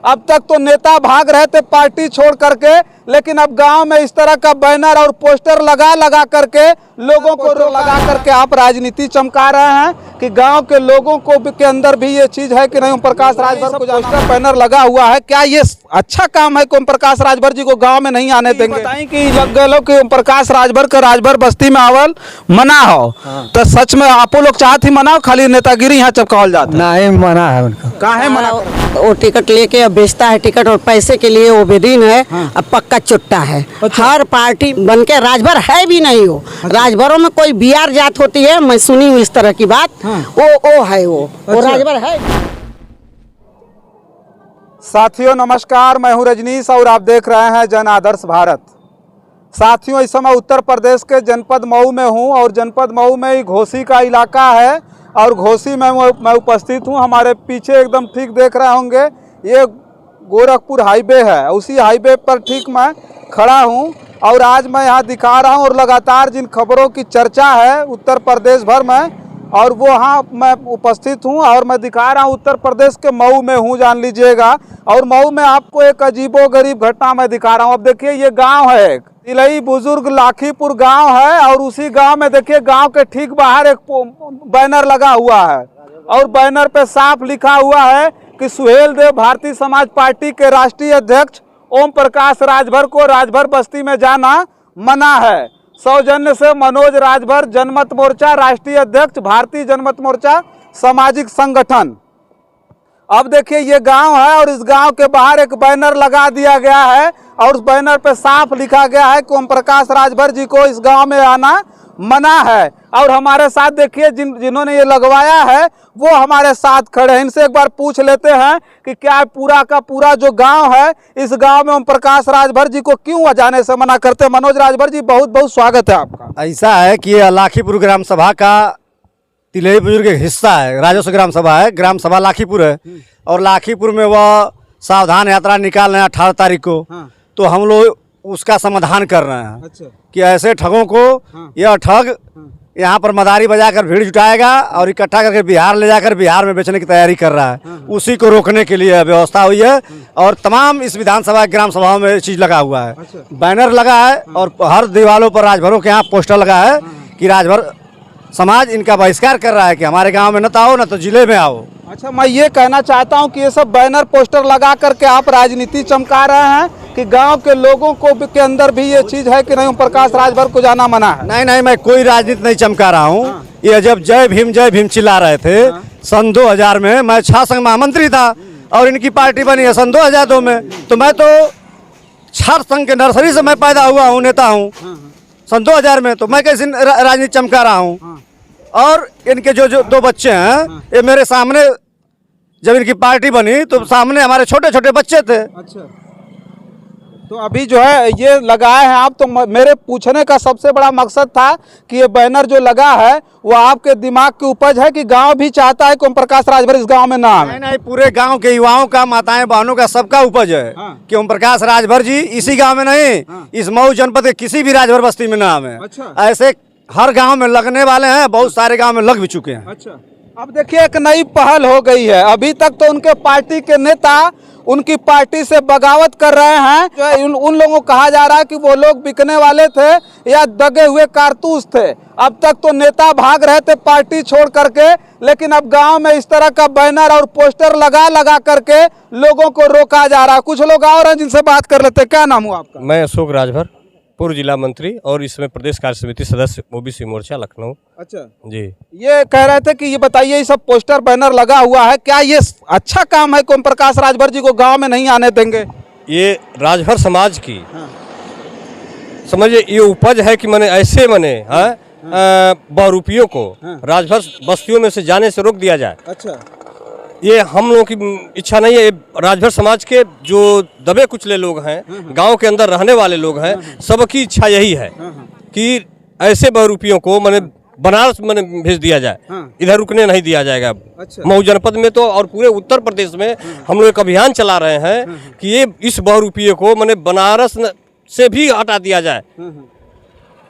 अब तक तो नेता भाग रहे थे पार्टी छोड़ करके, लेकिन अब गांव में इस तरह का बैनर और पोस्टर लगा करके लोगों को लगा करके आप राजनीति चमका रहे हैं कि गांव के लोगों को के अंदर भी ये चीज है कि नहीं ओम प्रकाश राजभर को पोस्टर बैनर लगा हुआ है। क्या ये अच्छा काम है कि ओम प्रकाश राजभर जी को गांव में नहीं आने देंगे? बताएं कि लग गए लोग कि ओम प्रकाश राजभर का राजभर बस्ती में आवल मना हो, तो सच में आप लोग चाहते मनाओ, खाली नेतागिरी यहाँ चमकावल जाता? नहीं मना है उनका। काहे मना? वो टिकट लेके अब बेचता है टिकट और पैसे के लिए वो बेदीन है। अब पक्का चुट्टा है। हर पार्टी बन के राजभर है भी नहीं हो। राजभरों में कोई बिहार जात होती है, मैं सुनी हूँ इस तरह की बात। वो है वो राजभर है। साथियों नमस्कार, मैं हूं रजनीश और आप देख रहे हैं जन आदर्श भारत। साथियों इस समय उत्तर प्रदेश के जनपद मऊ में हूं और जनपद मऊ में ही घोसी का इलाका है और घोसी में मैं उपस्थित हूं। हमारे पीछे एकदम ठीक देख रहे होंगे ये गोरखपुर हाईवे है, उसी हाईवे पर ठीक मैं खड़ा हूं और आज मैं यहां दिखा रहा हूं और लगातार जिन खबरों की चर्चा है उत्तर प्रदेश भर में और वो हाँ मैं उपस्थित हूं और मैं दिखा रहा हूं उत्तर प्रदेश के मऊ में हूं, जान लीजिएगा। और मऊ में आपको एक अजीबोगरीब घटना मैं दिखा रहा हूं। अब देखिए ये गांव है, एक तिलई बुजुर्ग लाखीपुर गांव है और उसी गांव में देखिए गांव के ठीक बाहर एक बैनर लगा हुआ है और बैनर पे साफ लिखा हुआ है कि सुहेल देव भारतीय समाज पार्टी के राष्ट्रीय अध्यक्ष ओम प्रकाश राजभर को राजभर बस्ती में जाना मना है। सौजन्य से मनोज राजभर, जनमत मोर्चा राष्ट्रीय अध्यक्ष, भारतीय जनमत मोर्चा सामाजिक संगठन। अब देखिए ये गांव है और इस गांव के बाहर एक बैनर लगा दिया गया है और उस बैनर पे साफ लिखा गया है कि ओम प्रकाश राजभर जी को इस गांव में आना मना है। और हमारे साथ देखिए जिन्होंने ये लगवाया है वो हमारे साथ खड़े हैं। इनसे एक बार पूछ लेते हैं कि क्या पूरा का पूरा जो गांव है इस गांव में ओम प्रकाश राजभर जी को क्यों जाने से मना करते हैं? मनोज राजभर जी बहुत बहुत स्वागत है आपका। ऐसा है कि ये लाखीपुर ग्राम सभा का तिलई बुजुर्ग हिस्सा है, राजस्व ग्राम सभा है, ग्राम सभा लाखीपुर है और लाखीपुर में वह सावधान यात्रा निकाल रहे हैं 18 तारीख को। तो हम लोग उसका समाधान कर रहे हैं। अच्छा। कि ऐसे ठगों को यह ठग यहाँ पर मदारी बजाकर भीड़ जुटाएगा और इकट्ठा करके बिहार ले जाकर बिहार में बेचने की तैयारी कर रहा है। उसी को रोकने के लिए व्यवस्था हुई है और तमाम इस विधानसभा ग्राम सभाओं में चीज लगा हुआ है। बैनर लगा है और हर दीवारों पर राजभरों के यहाँ पोस्टर लगा है कि राजभर समाज इनका बहिष्कार कर रहा है कि हमारे गाँव में न तो आओ न तो जिले में आओ। अच्छा, मैं ये कहना चाहता हूँ कि ये सब बैनर पोस्टर लगा करके आप राजनीति चमका रहे हैं कि गांव के लोगों को के अंदर भी ये चीज है कि नहीं ओम प्रकाश राजभर को जाना मना है? नहीं, मैं कोई राजनीति नहीं चमका रहा हूँ। ये जब जय भीम चिल्ला रहे थे सन 2000 में, मैं छात्र संघ महामंत्री था और इनकी पार्टी बनी है सन 2002 में। तो मैं तो छात्र संघ के नर्सरी से मैं पैदा हुआ हूँ, नेता हूँ सन 2000 में। तो मैं कैसे राजनीति चमका रहा हूँ? और इनके जो दो बच्चे हैं ये मेरे सामने, जब इनकी पार्टी बनी तो सामने हमारे छोटे छोटे बच्चे थे। अच्छा, तो अभी जो है ये लगाए हैं आप, तो मेरे पूछने का सबसे बड़ा मकसद था कि ये बैनर जो लगा है वो आपके दिमाग की उपज है कि गांव भी चाहता है कि ओम प्रकाश राजभर इस गांव में ना आए? नहीं, पूरे गांव के युवाओं का, माताएं बहनों का, सबका उपज है कि ओम प्रकाश राजभर जी इसी गाँव में नहीं, इस मऊ जनपद के किसी भी राजभर बस्ती में ना आवे। ऐसे हर गांव में लगने वाले हैं, बहुत सारे गांव में लग भी चुके हैं। अच्छा, अब देखिए एक नई पहल हो गई है। अभी तक तो उनके पार्टी के नेता उनकी पार्टी से बगावत कर रहे हैं। जो उन लोगों को कहा जा रहा है कि वो लोग बिकने वाले थे या दगे हुए कारतूस थे। अब तक तो नेता भाग रहे थे पार्टी छोड़ करके, लेकिन अब गांव में इस तरह का बैनर और पोस्टर लगा करके लोगों को रोका जा रहा है। कुछ लोग और हैं जिनसे बात कर लेते हैं। क्या नाम हुआ आपका? मैं अशोक राजभर, पूर्व जिला मंत्री और इसमें प्रदेश कार्य समिति सदस्य ओबीसी मोर्चा लखनऊ। अच्छा जी, ये कह रहे थे कि ये बताइए, ये सब पोस्टर बैनर लगा हुआ है, क्या ये अच्छा काम है कि ओम प्रकाश राजभर जी को गांव में नहीं आने देंगे? ये राजभर समाज की समझिए ये उपज है कि मैंने ऐसे बहुरूपियों को राजभर बस्तियों में से जाने से रोक दिया जाए। अच्छा, ये हम लोगों की इच्छा नहीं है। ये राजभर समाज के जो दबे कुचले लोग हैं, गांव के अंदर रहने वाले लोग हैं, सबकी इच्छा यही है कि ऐसे बहुरूपियों को मैंने बनारस मैंने भेज दिया जाए। इधर रुकने नहीं दिया जाएगा। अच्छा। मऊ जनपद में तो और पूरे उत्तर प्रदेश में हम लोग एक अभियान चला रहे हैं कि ये इस बहुरूपिये को मैंने बनारस से भी हटा दिया जाए।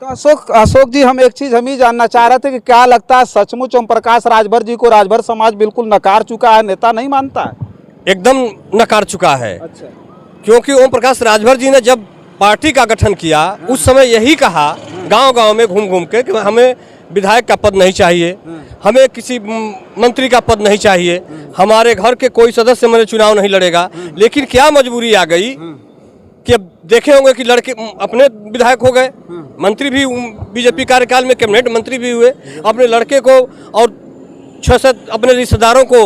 तो अशोक जी, हम एक चीज़ हम ही जानना चाह रहे थे कि क्या लगता है सचमुच ओम प्रकाश राजभर जी को राजभर समाज बिल्कुल नकार चुका है, नेता नहीं मानता है? एकदम नकार चुका है। अच्छा। क्योंकि ओम प्रकाश राजभर जी ने जब पार्टी का गठन किया उस समय यही कहा गांव-गांव में घूम घूम के कि हमें विधायक का पद नहीं चाहिए, हमें किसी मंत्री का पद नहीं चाहिए, हमारे घर के कोई सदस्य मेरे चुनाव नहीं लड़ेगा। लेकिन क्या मजबूरी आ गई कि अब देखे होंगे कि लड़के अपने विधायक हो गए, मंत्री भी बीजेपी कार्यकाल में कैबिनेट मंत्री भी हुए, अपने लड़के को और 6-7 अपने रिश्तेदारों को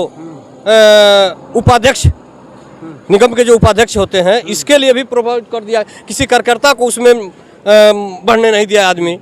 उपाध्यक्ष, निगम के जो उपाध्यक्ष होते हैं, इसके लिए भी प्रभावित कर दिया। किसी कार्यकर्ता को उसमें बढ़ने नहीं दिया आदमी।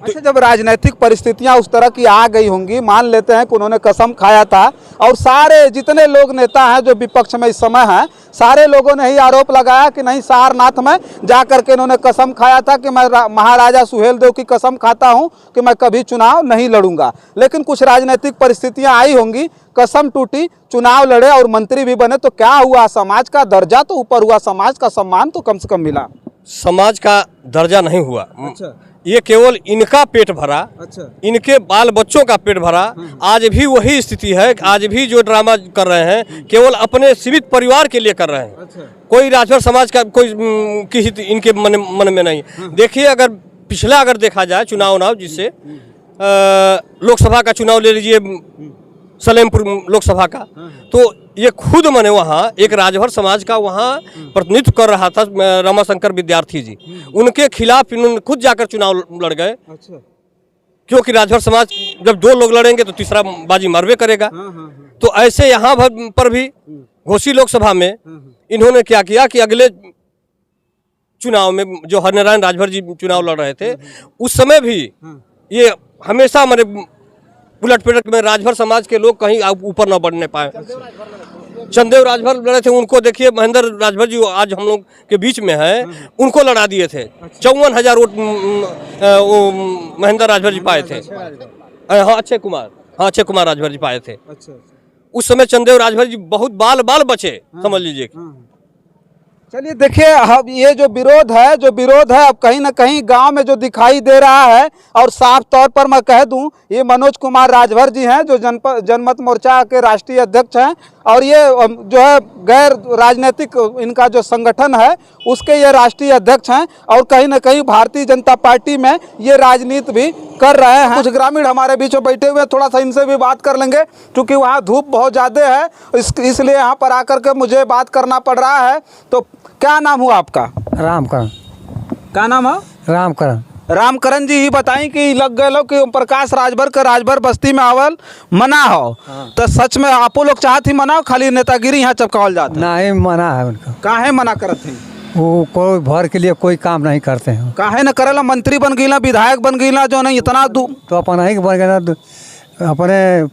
अच्छा, जब राजनीतिक परिस्थितियां उस तरह की आ गई होंगी, मान लेते हैं कि उन्होंने कसम खाया था और सारे जितने लोग नेता हैं जो विपक्ष में इस समय हैं, सारे लोगों ने ही आरोप लगाया कि नहीं, सारनाथ में जा करके इन्होंने कसम खाया था कि मैं महाराजा सुहेलदेव की कसम खाता हूं कि मैं कभी चुनाव नहीं लड़ूंगा। लेकिन कुछ राजनीतिक परिस्थितियां आई होंगी, कसम टूटी, चुनाव लड़े और मंत्री भी बने, तो क्या हुआ? समाज का दर्जा तो ऊपर हुआ, समाज का सम्मान तो कम से कम मिला। समाज का दर्जा नहीं हुआ। अच्छा। ये केवल इनका पेट भरा, अच्छा। इनके बाल बच्चों का पेट भरा। आज भी वही स्थिति है। आज भी जो ड्रामा कर रहे हैं केवल अपने सीमित परिवार के लिए कर रहे हैं। अच्छा। कोई राजभर समाज का कोई किसी इनके मन में नहीं। देखिए, अगर पिछला अगर देखा जाए चुनाव जिससे लोकसभा का चुनाव ले लीजिए, सलेमपुर लोकसभा का, तो ये खुद मैंने वहाँ एक राजभर समाज का वहाँ प्रतिनिधित्व कर रहा था रमाशंकर विद्यार्थी जी, उनके खिलाफ इन्होंने खुद जाकर चुनाव लड़ गए। अच्छा। क्योंकि राजभर समाज जब 2 लोग लड़ेंगे तो तीसरा बाजी मरवे करेगा। तो ऐसे यहाँ पर भी घोसी लोकसभा में इन्होंने क्या किया कि अगले चुनाव में जो हरिनारायण राजभर जी चुनाव लड़ रहे थे उस समय भी ये हमेशा मेरे उलट पुलट में राजभर समाज के लोग कहीं ऊपर न बढ़ने पाए। चंदेव राजभर लड़े थे, उनको देखिए महेंद्र राजभर जी आज हम लोग के बीच में है, उनको लड़ा दिए थे। 54,000 वोट महेंद्र राजभर जी पाए थे। हाँ, अक्षय कुमार राजभर जी पाए थे। उस समय चंदेव राजभर जी बहुत बाल बचे, समझ लीजिए। चलिए, देखिए, अब ये जो विरोध है अब कहीं ना कहीं गांव में जो दिखाई दे रहा है, और साफ तौर पर मैं कह दूं, ये मनोज कुमार राजभर जी हैं जो जनमत मोर्चा के राष्ट्रीय अध्यक्ष हैं, और ये जो है गैर राजनीतिक इनका जो संगठन है उसके ये राष्ट्रीय अध्यक्ष हैं, और कहीं ना कहीं भारतीय जनता पार्टी में ये राजनीति भी कर रहे हैं। कुछ ग्रामीण हमारे बीच में बैठे हुए, थोड़ा सा इनसे भी बात कर लेंगे, क्योंकि वहाँ धूप बहुत ज़्यादा है, इसलिए यहाँ पर आकर के मुझे बात करना पड़ रहा है। तो क्या नाम हुआ आपका? रामकरण। क्या नाम है? रामकरण। रामकरण जी, ही बताई कि लग गए लोग कि ओम प्रकाश राजभर के राजभर बस्ती में आवल मना हो। तो सच में आपो लोग चाहती मनाओ, खाली नेतागिरी यहाँ चपकावल जाता? नहीं, मना है उनका। काहे मना करत हैं? वो कोई भर के लिए कोई काम नहीं करते हैं। काहे न करेला? मंत्री बन गईला, विधायक बन गईला, जो नहीं इतना तो अपन ही बन गया, अपने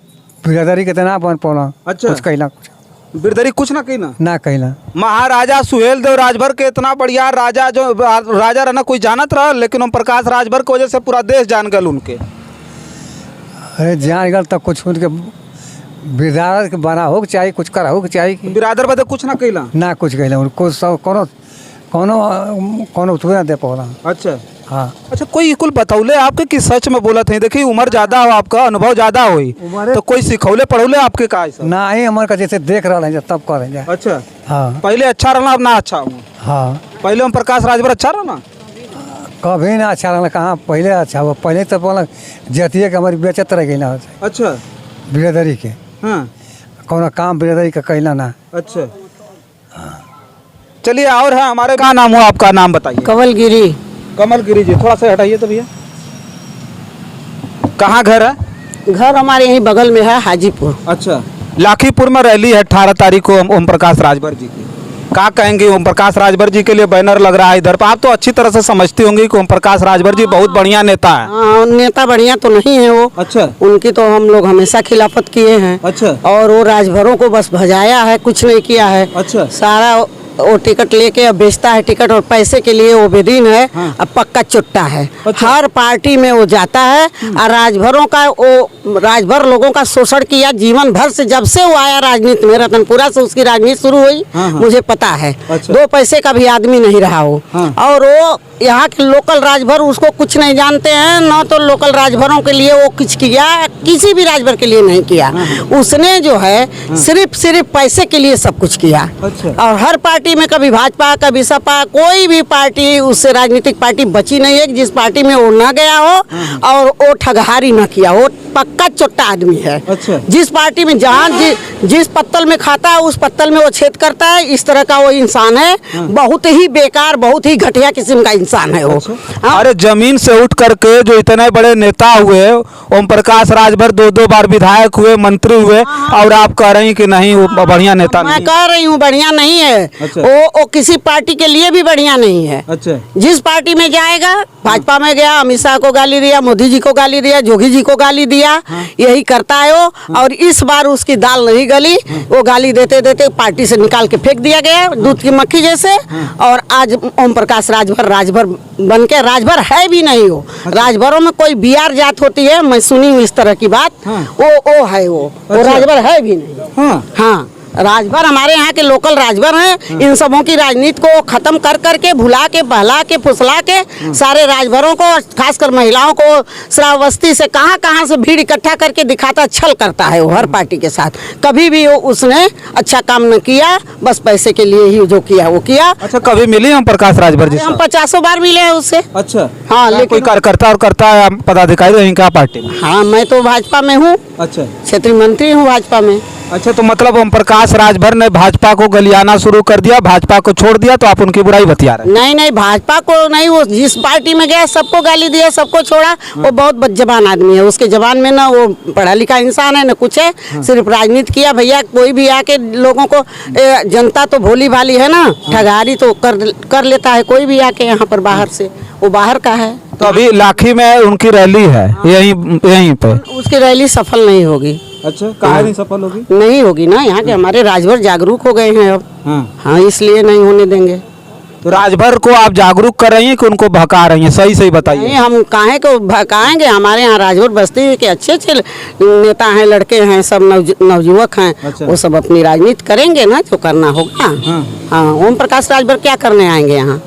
बिरादरी के तना बन पौना। अच्छा। कुछ कहना, कुछ बिरदरी कुछ ना कहना, ना कहना। महाराजा सुहेलदेव राजभर के इतना बढ़िया राजा जो राजा रहना कोई जानत रहा, लेकिन ओम प्रकाश राजभर की वजह से पूरा देश जान गल उनके। अरे जान गल तब कुछ उनके बिरादर के बना हो चाहिए, कुछ करा हो चाहिए। बिरादर बदे कुछ ना कहला, ना कुछ कहला, उनको सब कोनो उठवे ना दे पौना। अच्छा। हाँ। अच्छा, कोई कुल बतौले आपके कि सच में बोलत है? देखिए, उम्र ज्यादा हो, आपका अनुभव ज्यादा हुई, तो कोई सिखौले पढ़ौले आपके का? ना ही हमारे का जैसे देख रहा है तब करेंगे। अच्छा। हाँ। पहले अच्छा रहना, अब ना अच्छा हो? हाँ। पहले ओम प्रकाश राजभर अच्छा रहना? कभी ना अच्छा रहना, कहाँ पहले अच्छा हुआ। पहले तो बोला जतिये के हमारी बेचत रह गई ना। अच्छा। बिरादरी के। हाँ। कौन काम बिरादरी का कहना ना। अच्छा। चलिए, और है हमारे, क्या नाम हुआ आपका? नाम बताइए। कमलगिरी। कमलगिरी जी, थोड़ा सा हटाइए तो भैया। कहाँ घर है? घर हमारे यहीं बगल में है, हाजीपुर। अच्छा। लाखीपुर में रैली है 18 तारीख को ओम प्रकाश राजभर जी की। क्या कहेंगे? ओम प्रकाश राजभर जी के लिए बैनर लग रहा है इधर पर। आप तो अच्छी तरह से समझती होंगी कि ओम प्रकाश राजभर जी बहुत बढ़िया नेता है। हाँ, नेता बढ़िया तो नहीं है वो। अच्छा। उनकी तो हम लोग हमेशा खिलाफत किए हैं। अच्छा। और वो राजभरों को बस भजाया है, कुछ नहीं किया है। अच्छा। सारा वो टिकट लेके अब बेचता है टिकट, और पैसे के लिए वो बेदीन है। हाँ। अब पक्का चुट्टा है। अच्छा। हर पार्टी में वो जाता है, और राजभर लोगों का शोषण किया जीवन भर से। जब से वो आया राजनीति में, रतनपुरा से उसकी राजनीति शुरू हुई। हाँ। मुझे पता है। अच्छा। 2 पैसे का भी आदमी नहीं रहा वो। हाँ। और वो यहाँ के लोकल राजभर उसको कुछ नहीं जानते हैं, न तो लोकल राजभरों के लिए वो कुछ किया, किसी भी राजभर के लिए नहीं किया। उसने जो है सिर्फ पैसे के लिए सब कुछ किया। और हर पार्टी में कभी भाजपा कभी सपा, कोई भी पार्टी उससे राजनीतिक पार्टी बची नहीं है जिस पार्टी में वो न गया हो और वो ठगहारी न किया। वो पक्का चोट्टा आदमी है। जिस पार्टी में जहाँ जिस पत्तल में खाता है उस पत्तल में वो छेद करता है। इस तरह का वो इंसान है, बहुत ही बेकार, बहुत ही घटिया किस्म का इंसान है वो। अरे जमीन से उठ करके जो इतने बड़े नेता हुए, ओम प्रकाश राजभर 2 बार विधायक हुए, मंत्री हुए, और आप कह रही कि नहीं वो बढ़िया नेता मैं नहीं। कह रही हूँ बढ़िया नहीं है। वो किसी पार्टी के लिए भी बढ़िया नहीं है। जिस पार्टी में जाएगा, भाजपा में गया, अमित शाह को गाली दिया, मोदी जी को गाली दिया, जोगी जी को गाली दिया, यही करता है वो। और इस बार उसकी दाल नहीं गली, वो गाली देते देते पार्टी से निकाल के फेंक दिया गया दूध की मक्खी जैसे। और आज ओम प्रकाश राजभर बन के, राजभर है भी नहीं हो। राजभरों में कोई बिहार जात होती है, मैं सुनी हूँ इस तरह की बात, वो है वो राजभर है भी नहीं। हाँ, राजभर हमारे यहाँ के लोकल राजभर हैं। इन सबों की राजनीति को खत्म कर करके, भुला के, बहला के, फुसला के सारे राजभरों को, खासकर महिलाओं को श्रावस्ती से कहाँ से भीड़ इकट्ठा करके दिखाता, छल करता है वो हर पार्टी के साथ। कभी भी वो उसने अच्छा काम न किया, बस पैसे के लिए ही जो किया वो किया। अच्छा, कभी मिली हम प्रकाश राजभर जी? हम 50 बार मिले हैं उससे। अच्छा, हाँ, लेकिन कोई लेकिन कार्यकर्ता और करता है पदाधिकारी रही क्या पार्टी में? हाँ, मैं तो भाजपा में हूँ। अच्छा, क्षेत्रीय मंत्री हूँ भाजपा में। अच्छा, तो मतलब ओम प्रकाश राजभर ने भाजपा को गलियाना शुरू कर दिया, भाजपा को छोड़ दिया, तो आप उनकी बुराई बतिया रहे हैं? नहीं, भाजपा को नहीं, वो जिस पार्टी में गया सबको गाली दिया, सबको छोड़ा। वो बहुत बदजबान आदमी है। उसके जबान में ना वो पढ़ा लिखा इंसान है, ना कुछ है, सिर्फ राजनीति किया। भैया कोई भी आके लोगों को, जनता तो भोली भाली है ना, ठगारी तो कर लेता है कोई भी आके यहाँ पर बाहर से। वो बाहर का है। तो अभी लाखी में उनकी रैली है, यहीं पे उसकी रैली सफल नहीं होगी। अच्छा, कहाँ नहीं सफल होगी? नहीं होगी ना, यहाँ के हमारे राजभर जागरूक हो गए हैं अब। हाँ, इसलिए नहीं होने देंगे। तो राजभर को आप जागरूक कर रही हैं कि उनको भगा रही हैं? सही बताइए। नहीं, हम काहे को भगाएंगे। हमारे यहाँ राजभर बस्ती के अच्छे नेता हैं, लड़के हैं, सब नवयुवक हैं। अच्छा। वो सब अपनी राजनीति करेंगे ना, जो करना होगा। हाँ, ओम प्रकाश राजभर क्या करने आएंगे यहाँ?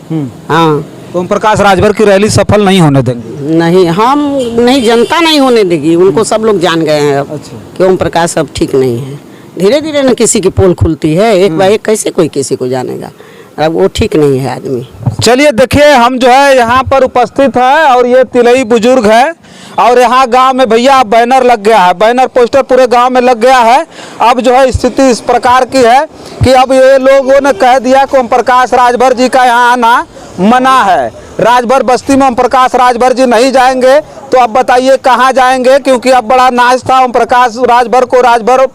हाँ, ओम प्रकाश राजभर की रैली सफल नहीं होने देंगे? नहीं, हम नहीं, जनता नहीं होने देगी। उनको सब लोग जान गए हैं अब कि ओम प्रकाश अब ठीक नहीं है। धीरे धीरे न किसी की पोल खुलती है, एक बार एक कैसे कोई किसी को जानेगा। अब वो ठीक नहीं है आदमी। चलिए देखिए, हम जो है यहाँ पर उपस्थित है और ये तिलई बुजुर्ग है। और यहाँ गांव में भैया बैनर लग गया है, बैनर पोस्टर पूरे गांव में लग गया है। अब जो है स्थिति इस प्रकार की है कि अब ये लोगों ने कह दिया कि ओम प्रकाश राजभर जी का यहाँ आना मना है। राजभर बस्ती में ओम प्रकाश राजभर जी नहीं जाएंगे, तो अब बताइए कहाँ जाएंगे? क्योंकि अब बड़ा नाज था ओम प्रकाश राजभर को, राजभर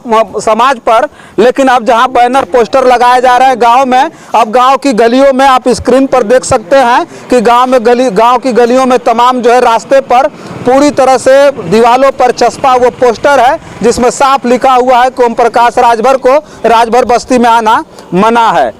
समाज पर। लेकिन अब जहाँ बैनर पोस्टर लगाए जा रहे हैं गांव में, अब गांव की गलियों में आप स्क्रीन पर देख सकते हैं कि गांव की गलियों में तमाम जो है रास्ते पर पूरी तरह से दीवालों पर चस्पा हुआ पोस्टर है, जिसमें साफ लिखा हुआ है कि ओम प्रकाश राजभर को राजभर बस्ती में आना मना है।